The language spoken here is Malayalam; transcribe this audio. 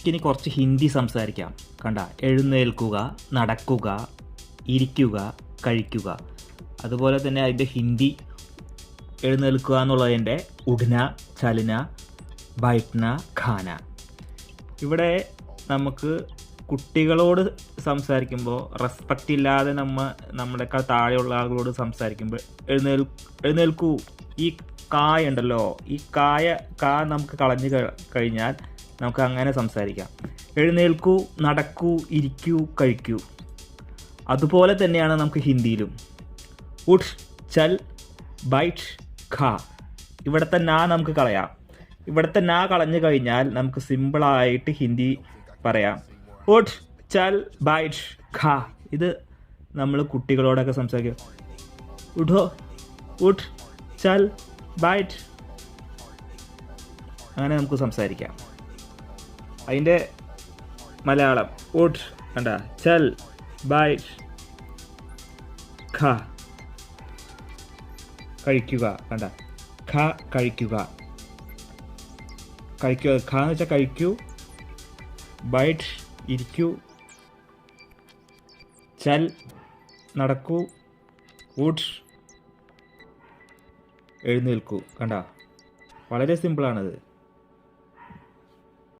ഇനി കുറച്ച് ഹിന്ദി സംസാരിക്കാം. കണ്ട, എഴുന്നേൽക്കുക, നടക്കുക, ഇരിക്കുക, കഴിക്കുക. അതുപോലെ തന്നെ അതിൻ്റെ ഹിന്ദി എഴുന്നേൽക്കുക എന്നുള്ളതിൻ്റെ ഉഠ്ന, ചലന, ബൈഠ്ന, ഖാന. ഇവിടെ നമുക്ക് കുട്ടികളോട് സംസാരിക്കുമ്പോൾ റെസ്പെക്റ്റ് ഇല്ലാതെ നമ്മുടെക്കാൾ താഴെയുള്ള ആളുകളോട് സംസാരിക്കുമ്പോൾ എഴുന്നേൽക്കൂ, ഈ കായ ഉണ്ടല്ലോ, ഈ കാ നമുക്ക് കളഞ്ഞു കഴിഞ്ഞാൽ നമുക്ക് അങ്ങനെ സംസാരിക്കാം. എഴുന്നേൽക്കൂ, നടക്കൂ, ഇരിക്കൂ, കഴിക്കൂ. അതുപോലെ തന്നെയാണ് നമുക്ക് ഹിന്ദിയിലും. ഉഠ്, ചൽ, ബൈഠ്, ഖാ. ഇവിടുത്തെ നാ നമുക്ക് കളയാം. ഇവിടുത്തെ നാ കളഞ്ഞു കഴിഞ്ഞാൽ നമുക്ക് സിമ്പിളായിട്ട് ഹിന്ദി പറയാം. ഉഠ്, ചൽ, ബൈഠ്, ഖാ. ഇത് നമ്മൾ കുട്ടികളോടൊക്കെ സംസാരിക്കും. ഉഠോ, ഉഠ്, ചൽ, ബൈഠ്. അങ്ങനെ നമുക്ക് സംസാരിക്കാം. അതിൻ്റെ മലയാളം ഉഠ് കണ്ട, ചൽ, ബൈഠ്, ഖ കഴിക്കുക. കണ്ട, ഖ കഴിക്കുക. കഴിക്കുക, ഖ എന്ന് വെച്ചാൽ കഴിക്കൂ, ബൈഠ് ഇരിക്കൂ, ചൽ നടക്കൂ, ഉഠ് എഴുന്നേൽക്കൂ. കണ്ട, വളരെ സിമ്പിളാണത്.